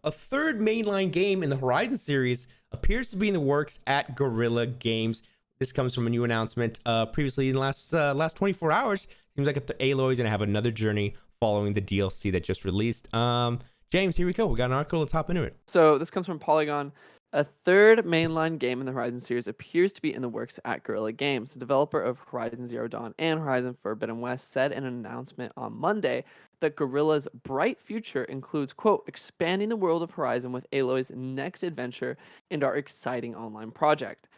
a third mainline game in the Horizon series appears to be in the works at Guerrilla Games. This comes from a new announcement previously in the last 24 hours. Seems like the Aloy is going to have another journey following the DLC that just released. James, here we go. We got an article. Let's hop into it. So this comes from Polygon. A third mainline game in the Horizon series appears to be in the works at Guerrilla Games. The developer of Horizon Zero Dawn and Horizon Forbidden West said in an announcement on Monday that Guerrilla's bright future includes, quote, expanding the world of Horizon with Aloy's next adventure and our exciting online project.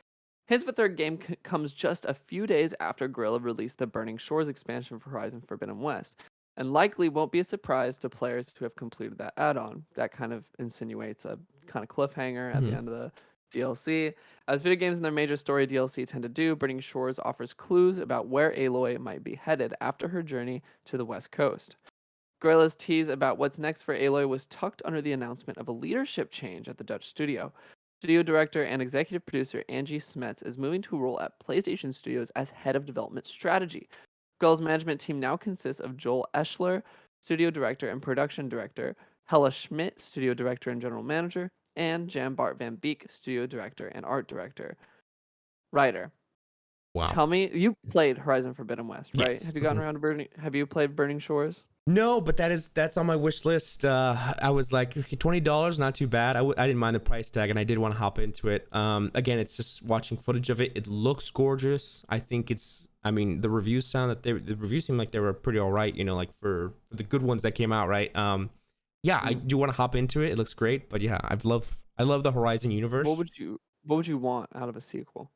Hints of a third game comes just a few days after Guerrilla released the Burning Shores expansion for Horizon Forbidden West, and likely won't be a surprise to players who have completed that add-on. That kind of insinuates a kind of cliffhanger at the end of the DLC. As video games and their major story DLC tend to do, Burning Shores offers clues about where Aloy might be headed after her journey to the West Coast. Guerrilla's tease about what's next for Aloy was tucked under the announcement of a leadership change at the Dutch studio. Studio director and executive producer Angie Smets is moving to a role at PlayStation Studios as head of development strategy. Guerrilla's management team now consists of Joel Eschler, studio director and production director, Hella Schmidt, studio director and general manager, and Jan Bart van Beek, studio director and art director. Writer. Wow. Tell me, you played Horizon Forbidden West, right? Yes. Have you gotten around to Burning? Have you played Burning Shores? No, but that's on my wish list. I was like, okay, $20, not too bad. I didn't mind the price tag, and I did want to hop into it. Again, it's just watching footage of it. It looks gorgeous. I think it's. I mean, the reviews seem like they were pretty all right. You know, like for the good ones that came out, right? Yeah, I do want to hop into it. It looks great, but yeah, I love the Horizon universe. What would you want out of a sequel?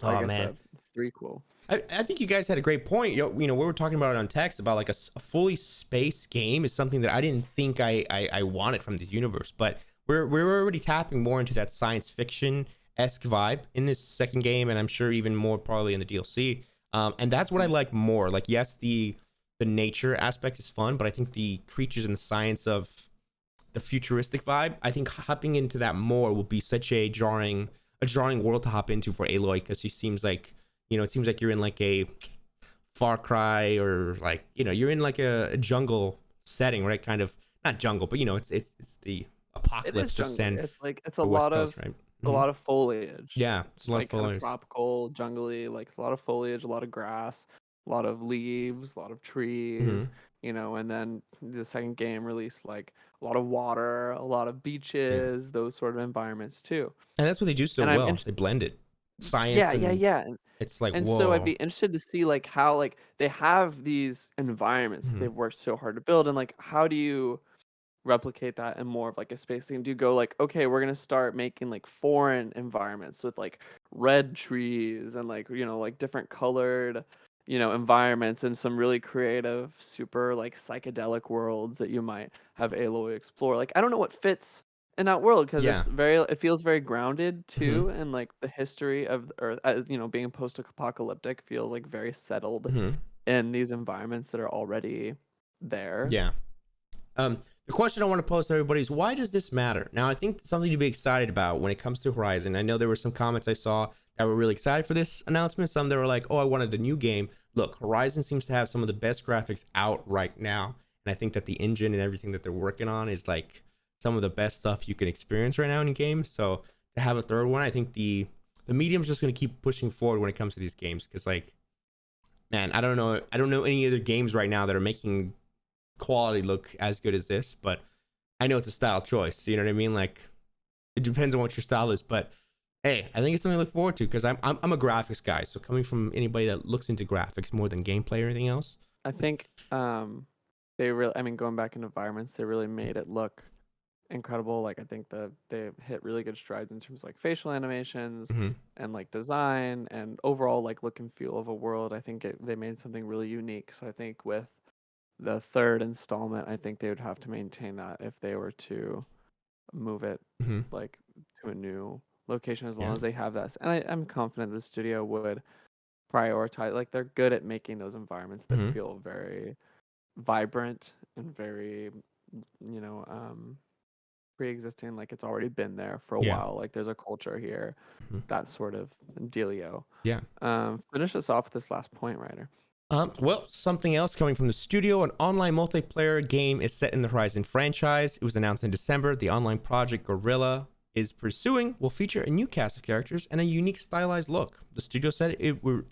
Oh, I guess man. a threequel. I think you guys had a great point. We were talking about it on text about like a fully space game is something that I didn't think I wanted from the universe, but we're already tapping more into that science fiction-esque vibe in this second game, and I'm sure even more probably in the DLC. And that's what I like more. Like, yes, the nature aspect is fun, but I think the creatures and the science of the futuristic vibe, I think hopping into that more will be such a jarring world to hop into for Aloy, because she seems like, it seems like you're in like a Far Cry, or like, you're in like a jungle setting, right? Kind of not jungle, but it's the apocalypse. It's a lot of Coast, right? a lot of foliage. Yeah, It's like kind of tropical, jungly. Like it's a lot of foliage, a lot of grass, a lot of leaves, a lot of trees. And then the second game released like a lot of water, a lot of beaches, those sort of environments too. And that's what they do so And well. They blend it, science. yeah. It's like, And whoa. so I'd be interested to see like how like they have these environments that they've worked so hard to build, and like how do you replicate that in more of like a space thing? Do you go like, okay, we're gonna start making like foreign environments with like red trees and like like different colored environments, and some really creative, super like psychedelic worlds that you might have Aloy explore? Like I don't know what fits in that world, because it feels very grounded too, and like the history of Earth, as being post-apocalyptic, feels like very settled in these environments that are already there. Yeah. The question I want to pose to everybody is, why does this matter? Now, I think something to be excited about when it comes to Horizon. I know there were some comments I saw that were really excited for this announcement. Some that were like, oh, I wanted a new game. Look, Horizon seems to have some of the best graphics out right now. And I think that the engine and everything that they're working on is like some of the best stuff you can experience right now in games. So to have a third one, I think the medium's just going to keep pushing forward when it comes to these games. Because like, man, I don't know any other games right now that are making quality look as good as this, but I know it's a style choice. You know what I mean? Like, it depends on what your style is, but hey, I think it's something to look forward to, because I'm a graphics guy. So coming from anybody that looks into graphics more than gameplay or anything else, I think going back in environments, they really made it look incredible. Like I think they hit really good strides in terms of like facial animations and like design and overall like look and feel of a world. I think they made something really unique. So I think with the third installment, I think they would have to maintain that if they were to move it like to a new location, as long as they have that. And I'm confident the studio would prioritize, like they're good at making those environments that feel very vibrant and very pre-existing, like it's already been there for a while, like there's a culture here, that sort of dealio. Yeah. Finish us off with this last point, Ryder. Well, something else coming from the studio, an online multiplayer game is set in the Horizon franchise. It was announced in December. The online project Gorilla is pursuing will feature a new cast of characters and a unique stylized look. The studio said when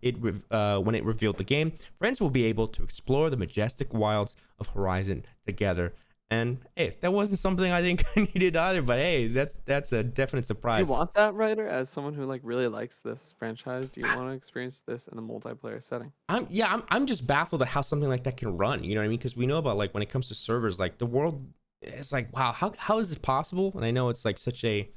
it revealed the game, friends will be able to explore the majestic wilds of Horizon together. And hey, that wasn't something I think I needed either, but hey, that's a definite Do surprise. you want that, Ryder? As someone who like really likes this franchise, do you want to experience this in the multiplayer setting? I'm just baffled at how something like that can run. You know what I mean? Because we know about like when it comes to servers, like the world, it's like wow, how is it possible? And I know it's like such a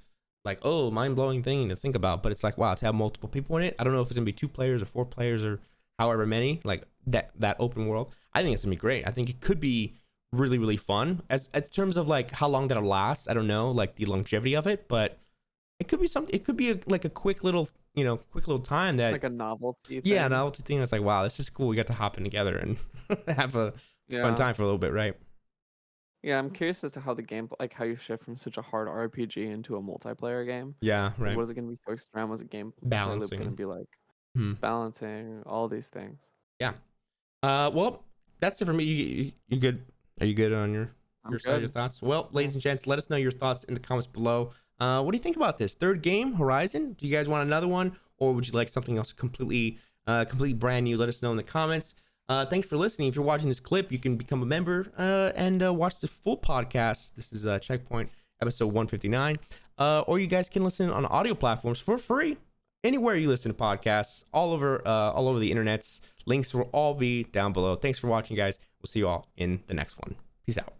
like oh mind blowing thing to think about, but it's like wow to have multiple people in it. I don't know if it's gonna be 2 players or 4 players or however many. Like that open world, I think it's gonna be great. I think it could be really fun. As terms of like how long that'll last, I don't know like the longevity of it, but it could be something. It could be like a quick little quick little time that Like a novelty yeah, thing? novelty thing that's like, wow, this is cool. We got to hop in together and have a fun Yeah. time for a little bit, right? Yeah, I'm curious as to how the game, like how you shift from such a hard RPG into a multiplayer game. Yeah, Like, right. what is it going to be focused around? What's the gameplay loop going to Balancing. be like? Hmm. Balancing all these things. Yeah. Well, that's it for me. You good? Are you good on your I'm side of your good. thoughts? Well, ladies and gents, let us know your thoughts in the comments below. What do you think about this third game, Horizon? Do you guys want another one, or would you like something else completely brand new? Let us know in the comments. Thanks for listening. If you're watching this clip, you can become a member and watch the full podcast. This is Checkpoint episode 159. Or you guys can listen on audio platforms for free. Anywhere you listen to podcasts, all over the internets. Links will all be down below. Thanks for watching, guys. We'll see you all in the next one. Peace out.